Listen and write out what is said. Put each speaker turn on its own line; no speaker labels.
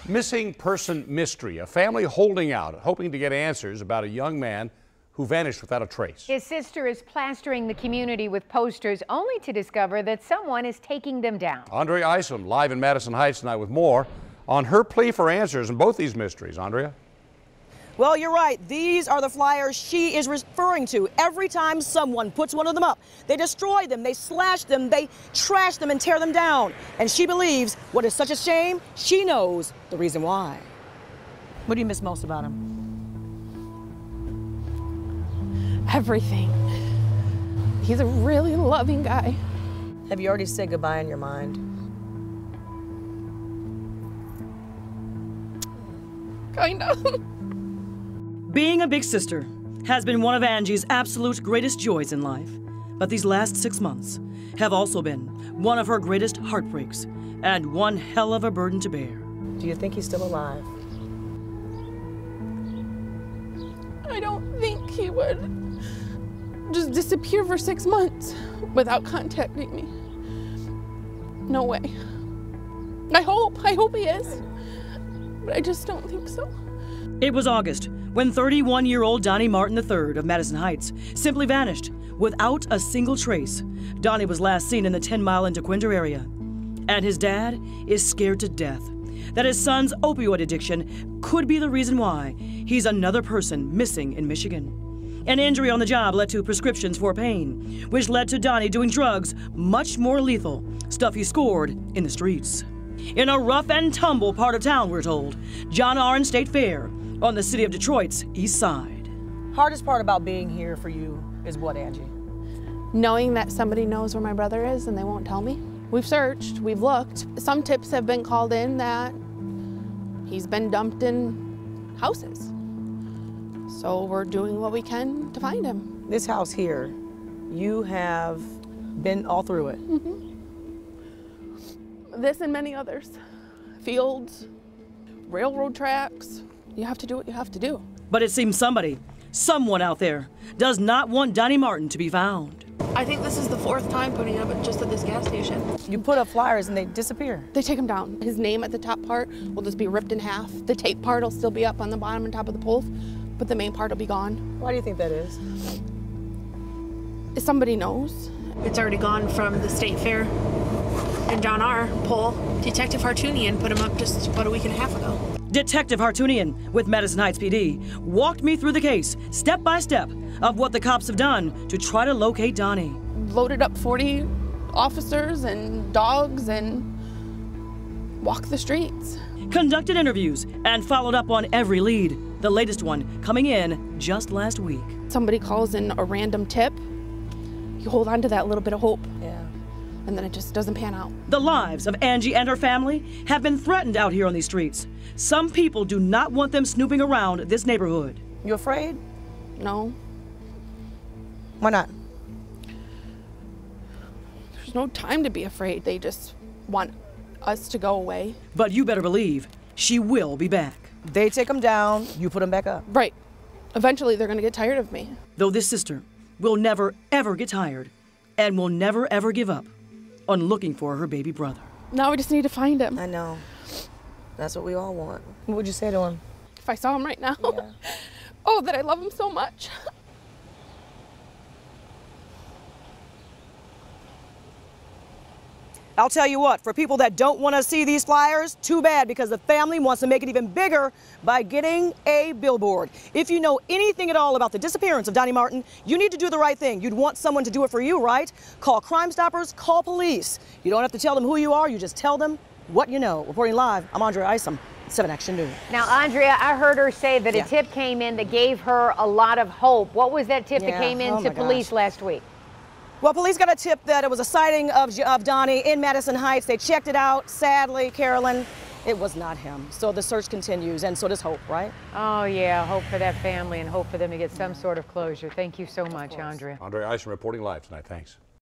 Missing person mystery. A family holding out, hoping to get answers about a young man who vanished without a trace.
His sister is plastering the community with posters only to discover that someone is taking them down.
Andrea Isom live in Madison Heights tonight with more on her plea for answers in both these mysteries. Andrea?
Well, you're right. These are the flyers she is referring to. Every time someone puts one of them up, they destroy them, they slash them, they trash them and tear them down. And she believes what is such a shame, she knows the reason why. What do you miss most about him?
Everything. He's a really loving guy.
Have you already said goodbye in your mind?
Kind of.
Being a big sister has been one of Angie's absolute greatest joys in life. But these last 6 months have also been one of her greatest heartbreaks and one hell of a burden to bear.
Do you think he's still alive?
I don't think he would just disappear for 6 months without contacting me. No way. I hope he is, but I just don't think so.
It was August when 31-year-old Donnie Martin III of Madison Heights simply vanished without a single trace. Donnie was last seen in the 10-mile into Quinder area, and his dad is scared to death that his son's opioid addiction could be the reason why he's another person missing in Michigan. An injury on the job led to prescriptions for pain, which led to Donnie doing drugs much more lethal, stuff he scored in the streets. In a rough and tumble part of town, we're told, John Arn State Fair, on the city of Detroit's east side.
Hardest part about being here for you is what, Angie?
Knowing that somebody knows where my brother is and they won't tell me. We've searched, we've looked. Some tips have been called in that he's been dumped in houses. So we're doing what we can to find him.
This house here, you have been all through it.
Mm-hmm. This and many others. Fields, railroad tracks. You have to do what you have to do.
But it seems someone out there, does not want Donnie Martin to be found.
I think this is the 4th time putting up just at this gas station.
You put up flyers and they disappear.
They take him down. His name at the top part will just be ripped in half. The tape part will still be up on the bottom and top of the poles, but the main part will be gone.
Why do you think that is?
If somebody knows.
It's already gone from the State Fair and John R. poll. Detective Hartunian put him up just about a week and a half ago.
Detective Hartunian with Madison Heights PD walked me through the case, step by step, of what the cops have done to try to locate Donnie.
Loaded up 40 officers and dogs and walked the streets.
Conducted interviews and followed up on every lead, the latest one coming in just last week.
Somebody calls in a random tip, you hold on to that little bit of hope.
Yeah.
And then it just doesn't pan out.
The lives of Angie and her family have been threatened out here on these streets. Some people do not want them snooping around this neighborhood.
You afraid?
No.
Why not?
There's no time to be afraid. They just want us to go away.
But you better believe she will be back.
They take them down, you put them back up.
Right. Eventually they're gonna get tired of me.
Though this sister will never ever get tired and will never ever give up on looking for her baby brother.
Now we just need to find him.
I know. That's what we all want. What would you say to him?
If I saw him right now,
yeah.
Oh, that I love him so much.
I'll tell you what, for people that don't want to see these flyers, too bad, because the family wants to make it even bigger by getting a billboard. If you know anything at all about the disappearance of Donnie Martin, you need to do the right thing. You'd want someone to do it for you, right? Call Crime Stoppers, call police. You don't have to tell them who you are, you just tell them what you know. Reporting live, I'm Andrea Isom, 7 Action News.
Now, Andrea, I heard her say that a tip came in that gave her a lot of hope. What was that tip that came in to police last week?
Well, police got a tip that it was a sighting of Donnie in Madison Heights. They checked it out. Sadly, Carolyn, it was not him. So the search continues, and so does hope, right?
Oh, yeah, hope for that family and hope for them to get some sort of closure. Thank you so much, Andrea.
Andrea Isom reporting live tonight. Thanks.